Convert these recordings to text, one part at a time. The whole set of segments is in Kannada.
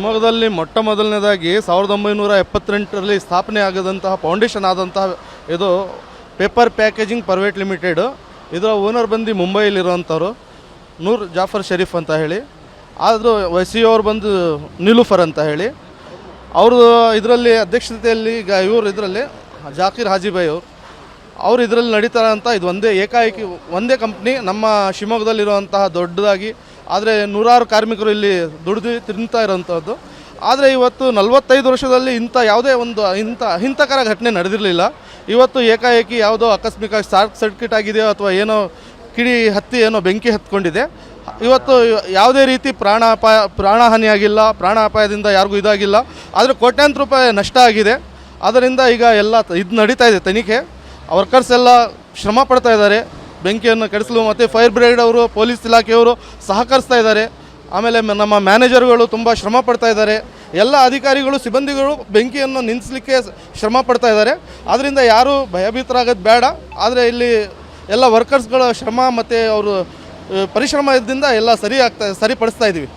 ಶಿವಮೊಗ್ಗದಲ್ಲಿ ಮೊಟ್ಟ ಮೊದಲನೇದಾಗಿ 1978ರಲ್ಲಿ ಸ್ಥಾಪನೆ ಆಗದಂತಹ ಫೌಂಡೇಶನ್ ಆದಂತಹ ಇದು ಪೇಪರ್ ಪ್ಯಾಕೇಜಿಂಗ್ ಪ್ರೈವೇಟ್ ಲಿಮಿಟೆಡು. ಇದರ ಓನರ್ ಬಂದು ಮುಂಬೈಲಿರುವಂಥವ್ರು ನೂರ್ ಜಾಫರ್ ಶರೀಫ್ ಅಂತ ಹೇಳಿ. ಆದರೂ ಸಿ ಅವ್ರು ಬಂದು ನಿಲೂಫರ್ ಅಂತ ಹೇಳಿ. ಅವರು ಇದರಲ್ಲಿ ಅಧ್ಯಕ್ಷತೆಯಲ್ಲಿ ಈಗ ಇವರು ಇದರಲ್ಲಿ ಜಾಕೀರ್ ಹಾಜಿಬಾಯಿ ಅವರು ಇದರಲ್ಲಿ ನಡೀತಾರೆ ಅಂತ. ಇದು ಒಂದೇ ಕಂಪ್ನಿ ನಮ್ಮ ಶಿವಮೊಗ್ಗದಲ್ಲಿರುವಂತಹ ದೊಡ್ಡದಾಗಿ. ಆದರೆ ನೂರಾರು ಕಾರ್ಮಿಕರು ಇಲ್ಲಿ ದುಡಿದು ತಿಂತಾ ಇರೋವಂಥದ್ದು. ಆದರೆ ಇವತ್ತು 45 ವರ್ಷದಲ್ಲಿ ಯಾವುದೇ ಒಂದು ಹಿಂತಕರ ಘಟನೆ ನಡೆದಿರಲಿಲ್ಲ. ಇವತ್ತು ಏಕಾಏಕಿ ಯಾವುದೋ ಆಕಸ್ಮಿಕ ಶಾರ್ಟ್ ಸರ್ಕ್ಯೂಟ್ ಆಗಿದೆಯೋ ಅಥವಾ ಏನೋ ಏನೋ ಬೆಂಕಿ ಹತ್ಕೊಂಡಿದೆ. ಇವತ್ತು ಯಾವುದೇ ರೀತಿ ಪ್ರಾಣಹಾನಿಯಾಗಿಲ್ಲ, ಪ್ರಾಣಾಪಾಯದಿಂದ ಯಾರಿಗೂ ಇದಾಗಿಲ್ಲ. ಆದರೆ ಕೋಟ್ಯಾಂತರ ರೂಪಾಯಿ ನಷ್ಟ ಆಗಿದೆ. ಅದರಿಂದ ಈಗ ಎಲ್ಲ ಇದು ನಡೀತಾ ಇದೆ ತನಿಖೆ. ವರ್ಕರ್ಸ್ ಎಲ್ಲ ಶ್ರಮ ಪಡ್ತಾ ಇದ್ದಾರೆ ಬೆಂಕಿಯನ್ನು ಕೆಡಿಸಲು. ಮತ್ತು ಫೈರ್ ಬ್ರಿಗೇಡ್ ಅವರು, ಪೊಲೀಸ್ ಇಲಾಖೆಯವರು ಸಹಕರಿಸ್ತಾ ಇದ್ದಾರೆ. ಆಮೇಲೆ ನಮ್ಮ ಮ್ಯಾನೇಜರ್ಗಳು ತುಂಬ ಶ್ರಮ ಪಡ್ತಾ ಇದ್ದಾರೆ. ಎಲ್ಲ ಅಧಿಕಾರಿಗಳು, ಸಿಬ್ಬಂದಿಗಳು ಬೆಂಕಿಯನ್ನು ನಿಲ್ಲಿಸಲಿಕ್ಕೆ ಶ್ರಮ ಪಡ್ತಾ ಇದ್ದಾರೆ. ಆದ್ದರಿಂದ ಯಾರೂ ಭಯಭೀತರಾಗೋದು ಬೇಡ. ಆದರೆ ಇಲ್ಲಿ ಎಲ್ಲ ವರ್ಕರ್ಸ್ಗಳ ಶ್ರಮ ಮತ್ತು ಅವರು ಪರಿಶ್ರಮದಿಂದ ಎಲ್ಲ ಸರಿಪಡಿಸ್ತಾ ಇದ್ದೀವಿ.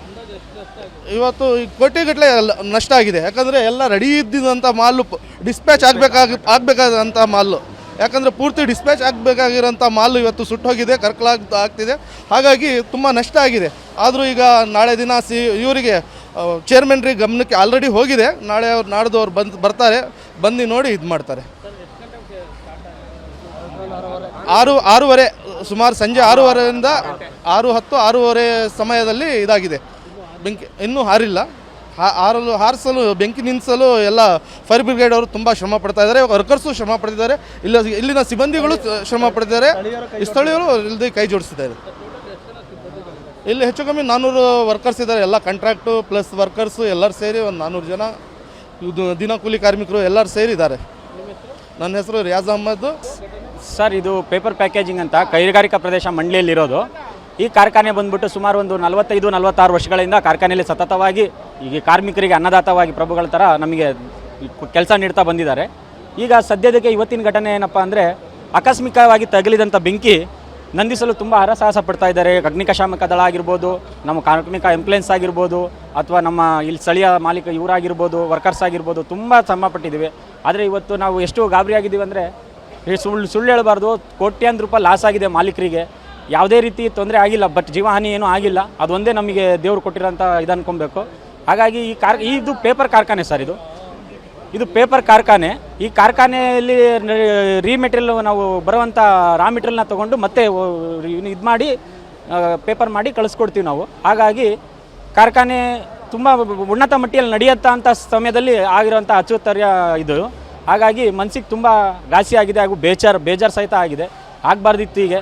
ಇವತ್ತು ಕೋಟಿಗಟ್ಟಲೆ ನಷ್ಟ ಆಗಿದೆ. ಯಾಕಂದರೆ ಎಲ್ಲ ರೆಡಿ ಇದ್ದಿದ್ದಂಥ ಮಾಲು ಡಿಸ್ಪ್ಯಾಚ್ ಆಗಬೇಕಾದಂಥ ಮಾಲು, ಯಾಕಂದರೆ ಪೂರ್ತಿ ಡಿಸ್ಪ್ಯಾಚ್ ಆಗಬೇಕಾಗಿರೋಂಥ ಮಾಲು ಇವತ್ತು ಸುಟ್ಟೋಗಿದೆ, ಆಗ್ತಿದೆ. ಹಾಗಾಗಿ ತುಂಬ ನಷ್ಟ ಆಗಿದೆ. ಆದರೂ ಈಗ ನಾಳೆ ದಿನ ಇವರಿಗೆ ಚೇರ್ಮನ್ರಿ ಗಮನಕ್ಕೆ ಆಲ್ರೆಡಿ ಹೋಗಿದೆ. ನಾಳೆ ನಾಡ್ದು ಅವ್ರು ಬರ್ತಾರೆ, ಬಂದು ನೋಡಿ ಇದು ಮಾಡ್ತಾರೆ. 6:30 ಸುಮಾರು ಸಂಜೆ 6:30ರಿಂದ 6:10, 6:30 ಸಮಯದಲ್ಲಿ ಇದಾಗಿದೆ. ಬೆಂಕಿ ಇನ್ನೂ ಹಾರಿಸಲು ಬೆಂಕಿ ನಿಲ್ಲಿಸಲು ಎಲ್ಲ ಫೈರ್ ಬ್ರಿಗೇಡ್ ಅವರು ತುಂಬ ಶ್ರಮ ಪಡ್ತಾ ಇದ್ದಾರೆ. ವರ್ಕರ್ಸು ಶ್ರಮ ಪಡ್ತಿದ್ದಾರೆ. ಇಲ್ಲಿನ ಸಿಬ್ಬಂದಿಗಳು ಶ್ರಮ ಪಡ್ತಿದ್ದಾರೆ. ಸ್ಥಳೀಯರು ಇಲ್ಲದೆ ಕೈ ಜೋಡಿಸ್ತಿದ್ದಾರೆ. ಇಲ್ಲಿ ಹೆಚ್ಚು ಕಮ್ಮಿ 400 ವರ್ಕರ್ಸ್ ಇದ್ದಾರೆ. ಎಲ್ಲ ಕಾಂಟ್ರಾಕ್ಟು ಪ್ಲಸ್ ವರ್ಕರ್ಸು ಎಲ್ಲರೂ ಸೇರಿ ಒಂದು 400 ಜನ ದಿನಕೂಲಿ ಕಾರ್ಮಿಕರು ಎಲ್ಲರೂ ಸೇರಿದ್ದಾರೆ. ನನ್ನ ಹೆಸರು ರಿಯಾಜ್ ಅಹಮದ್ ಸರ್. ಇದು ಪೇಪರ್ ಪ್ಯಾಕೇಜಿಂಗ್ ಅಂತ ಕೈಗಾರಿಕಾ ಪ್ರದೇಶ ಮಂಡ್ಲಿಯಲ್ಲಿರೋದು. ಈ ಕಾರ್ಖಾನೆ ಬಂದ್ಬಿಟ್ಟು ಸುಮಾರು ಒಂದು 45-46 ವರ್ಷಗಳಿಂದ ಕಾರ್ಖಾನೆಯಲ್ಲಿ ಸತತವಾಗಿ ಈಗ ಕಾರ್ಮಿಕರಿಗೆ ಅನ್ನದಾತವಾಗಿ ಪ್ರಭುಗಳ ಥರ ನಮಗೆ ಕೆಲಸ ನೀಡ್ತಾ ಬಂದಿದ್ದಾರೆ. ಈಗ ಸದ್ಯದಕ್ಕೆ ಇವತ್ತಿನ ಘಟನೆ ಏನಪ್ಪ ಅಂದರೆ, ಆಕಸ್ಮಿಕವಾಗಿ ತಗುಲಿದಂಥ ಬೆಂಕಿ ನಂದಿಸಲು ತುಂಬ ಹರಸಾಹಸ ಪಡ್ತಾ ಇದ್ದಾರೆ. ಅಗ್ನಿಶಾಮಕ ದಳ ಆಗಿರ್ಬೋದು, ನಮ್ಮ ಕಾರ್ಮಿಕ ಎಂಪ್ಲಾಯನ್ಸ್ ಆಗಿರ್ಬೋದು, ಅಥವಾ ನಮ್ಮ ಇಲ್ಲಿ ಸ್ಥಳೀಯ ಮಾಲೀಕ ಇವರಾಗಿರ್ಬೋದು, ವರ್ಕರ್ಸ್ ಆಗಿರ್ಬೋದು, ತುಂಬ ಶ್ರಮ ಪಟ್ಟಿದ್ದೀವಿ. ಆದರೆ ಇವತ್ತು ನಾವು ಎಷ್ಟು ಗಾಬರಿಯಾಗಿದ್ದೀವಿ ಅಂದರೆ, ಸುಳ್ಳು ಹೇಳಬಾರ್ದು, ಕೋಟ್ಯಾಂತರ ರೂಪಾಯಿ ಲಾಸ್ ಆಗಿದೆ ಮಾಲೀಕರಿಗೆ. ಯಾವುದೇ ರೀತಿ ತೊಂದರೆ ಆಗಿಲ್ಲ, ಬಟ್ ಜೀವಹಾನಿ ಏನೂ ಆಗಿಲ್ಲ. ಅದೊಂದೇ ನಮಗೆ ದೇವರು ಕೊಟ್ಟಿರೋಂಥ ಇದು ಅನ್ಕೊಬೇಕು. ಹಾಗಾಗಿ ಇದು ಪೇಪರ್ ಕಾರ್ಖಾನೆ ಸರ್. ಇದು ಪೇಪರ್ ಕಾರ್ಖಾನೆ. ಈ ಕಾರ್ಖಾನೆಯಲ್ಲಿ ಮೆಟೀರಿಯಲ್ ನಾವು ಬರುವಂಥ ರಾ ಮೆಟೀರಿಯಲ್ನ ತೊಗೊಂಡು ಮತ್ತೆ ಇದು ಮಾಡಿ ಪೇಪರ್ ಮಾಡಿ ಕಳಿಸ್ಕೊಡ್ತೀವಿ ನಾವು. ಹಾಗಾಗಿ ಕಾರ್ಖಾನೆ ತುಂಬ ಉನ್ನತ ಮಟ್ಟಿಯಲ್ಲಿ ನಡೆಯುತ್ತಾ ಅಂತ ಸಮಯದಲ್ಲಿ ಆಗಿರೋಂಥ ಅಚ್ಚುತ್ತರ್ಯ ಇದು. ಹಾಗಾಗಿ ಮನಸ್ಸಿಗೆ ತುಂಬ ಘಾಸಿ ಆಗಿದೆ, ಹಾಗೂ ಬೇಜಾರು ಸಹಿತ ಆಗಿದೆ. ಆಗಬಾರ್ದಿತ್ತು. ಹೀಗೆ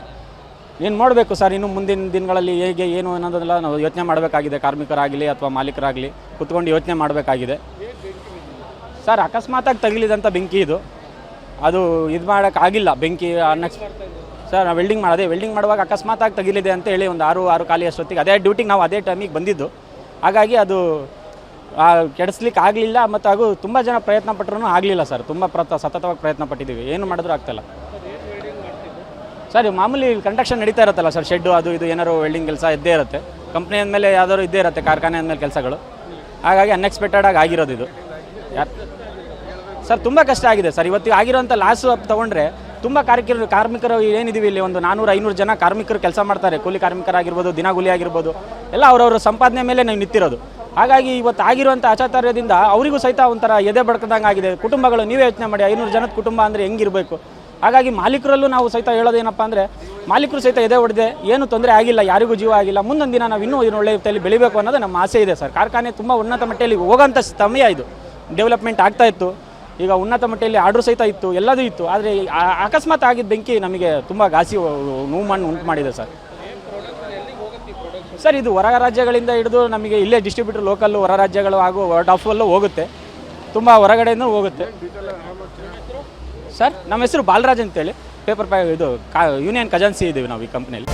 ಏನು ಮಾಡಬೇಕು ಸರ್, ಇನ್ನು ಮುಂದಿನ ದಿನಗಳಲ್ಲಿ ಹೇಗೆ ಏನು ಅನ್ನೋದೆಲ್ಲ ನಾವು ಯೋಚನೆ ಮಾಡಬೇಕಾಗಿದೆ. ಕಾರ್ಮಿಕರಾಗಲಿ ಅಥವಾ ಮಾಲೀಕರಾಗಲಿ ಕುತ್ಕೊಂಡು ಯೋಚನೆ ಮಾಡಬೇಕಾಗಿದೆ ಸರ್. ಅಕಸ್ಮಾತಾಗಿ ತಗುಲಿದಂಥ ಬೆಂಕಿ ಅದು ಮಾಡೋಕ್ಕಾಗಿಲ್ಲ. ಬೆಂಕಿ ಸರ್ ನಾವು ವೆಲ್ಡಿಂಗ್ ಮಾಡುವಾಗ ಅಕಸ್ಮಾತಾಗಿ ತಗಿಲಿದೆ ಅಂತ ಹೇಳಿ ಒಂದು 6:15 ಅಷ್ಟೊತ್ತಿಗೆ ಅದೇ ಡ್ಯೂಟಿಗೆ ನಾವು ಅದೇ ಟೈಮಿಗೆ ಬಂದಿದ್ದು. ಹಾಗಾಗಿ ಅದು ಕೆಡಿಸ್ಲಿಕ್ಕೆ ಆಗಲಿಲ್ಲ. ಮತ್ತು ಹಾಗೂ ತುಂಬ ಜನ ಪ್ರಯತ್ನ ಪಟ್ಟರೂ ಆಗಲಿಲ್ಲ ಸರ್. ತುಂಬ ಸತತವಾಗಿ ಪ್ರಯತ್ನ ಪಟ್ಟಿದ್ದೀವಿ, ಏನು ಮಾಡಿದ್ರೂ ಆಗ್ತಾಯಿಲ್ಲ ಸರ್. ಮಾಮೂಲಿ ಕನ್ಸ್ಟ್ರಕ್ಷನ್ ನಡೀತಾ ಇರುತ್ತಲ್ಲ ಸರ್, ಶೆಡ್ಡು ಅದು ಇದು ಏನಾದ್ರು ವೆಲ್ಡಿಂಗ್ ಕೆಲಸ ಇದ್ದೇ ಇರುತ್ತೆ. ಕಂಪ್ನಿ ಅಂದಮೇಲೆ ಯಾವ್ದಾದ್ರು ಇದ್ದೇ ಇರುತ್ತೆ, ಕಾರ್ಖಾನೆ ಅಂದಮೇಲೆ ಕೆಲಸಗಳು. ಹಾಗಾಗಿ ಅನ್ಎಕ್ಸ್ಪೆಕ್ಟೆಡಾಗಿ ಆಗಿರೋದು ಇದು ಸರ್. ತುಂಬ ಕಷ್ಟ ಆಗಿದೆ ಸರ್. ಇವತ್ತು ಆಗಿರೋಂಥ ಲಾಸು ತೊಗೊಂಡ್ರೆ ತುಂಬ ಕಾರ್ಮಿಕರು ಏನಿದ್ದೀವಿ ಇಲ್ಲಿ ಒಂದು 400-500 ಜನ ಕಾರ್ಮಿಕರು ಕೆಲಸ ಮಾಡ್ತಾರೆ. ಕೂಲಿ ಕಾರ್ಮಿಕರಾಗಿರ್ಬೋದು, ದಿನಗೂಲಿ ಆಗಿರ್ಬೋದು, ಎಲ್ಲ ಅವರವರ ಸಂಪಾದನೆ ಮೇಲೆ ನಾವು ನಿಂತಿರೋದು. ಹಾಗಾಗಿ ಇವತ್ತು ಆಗಿರುವಂಥ ಅಚಾತುರ್ಯದಿಂದ ಅವರಿಗೂ ಸಹಿತ ಒಂಥರ ಎದೆ ಬಡ್ಕದಂಗೆ ಆಗಿದೆ. ಕುಟುಂಬಗಳು ನೀವೇ ಯೋಚನೆ ಮಾಡಿ, 500 ಜನದ ಕುಟುಂಬ ಅಂದರೆ ಹೆಂಗಿರಬೇಕು. ಹಾಗಾಗಿ ಮಾಲೀಕರಲ್ಲೂ ನಾವು ಸಹಿತ ಹೇಳೋದೇನಪ್ಪ ಅಂದರೆ, ಮಾಲೀಕರು ಸಹಿತ ಎದೆ ಹೊಡೆದೆ, ಏನು ತೊಂದರೆ ಆಗಿಲ್ಲ, ಯಾರಿಗೂ ಜೀವ ಆಗಿಲ್ಲ. ಮುಂದೊಂದು ದಿನ ನಾವು ಇನ್ನೂ ಒಳ್ಳೆ ರೀತಿಯಲ್ಲಿ ಬೆಳಿಬೇಕು ಅನ್ನೋದು ನಮ್ಮ ಆಸೆ ಇದೆ ಸರ್. ಕಾರ್ಖಾನೆ ತುಂಬ ಉನ್ನತ ಮಟ್ಟದಲ್ಲಿ ಹೋಗೋಂಥ ಸಮಯ ಇದು. ಡೆವಲಪ್ಮೆಂಟ್ ಆಗ್ತಾಯಿತ್ತು. ಈಗ ಉನ್ನತ ಮಟ್ಟದಲ್ಲಿ ಆರ್ಡ್ರು ಸಹಿತ ಇತ್ತು, ಎಲ್ಲದೂ ಇತ್ತು. ಆದರೆ ಅಕಸ್ಮಾತ್ ಆಗಿದ್ದ ಬೆಂಕಿ ನಮಗೆ ತುಂಬ ಘಾಸಿ ನೋವನ್ನು ಉಂಟು ಮಾಡಿದೆ ಸರ್. ಸರ್ ಇದು ಹೊರ ರಾಜ್ಯಗಳಿಂದ ಹಿಡಿದು ನಮಗೆ ಇಲ್ಲೇ ಡಿಸ್ಟ್ರಿಬ್ಯೂಟರ್ ಲೋಕಲ್ಲು, ಹೊರ ರಾಜ್ಯಗಳು ಹಾಗೂ ಔಟ್ ಆಫ್ ಅಲ್ಲೂ ಹೋಗುತ್ತೆ. ತುಂಬ ಹೊರಗಡೆಯಿಂದ ಹೋಗುತ್ತೆ ಸರ್. ನಮ್ಮ ಹೆಸರು ಬಾಲರಾಜ್ ಅಂತೇಳಿ. ಪೇಪರ್ ಯೂನಿಯನ್ ಖಜಾನ್ಸಿ ಇದ್ದೀವಿ ನಾವು ಈ ಕಂಪ್ನಿಯಲ್ಲಿ.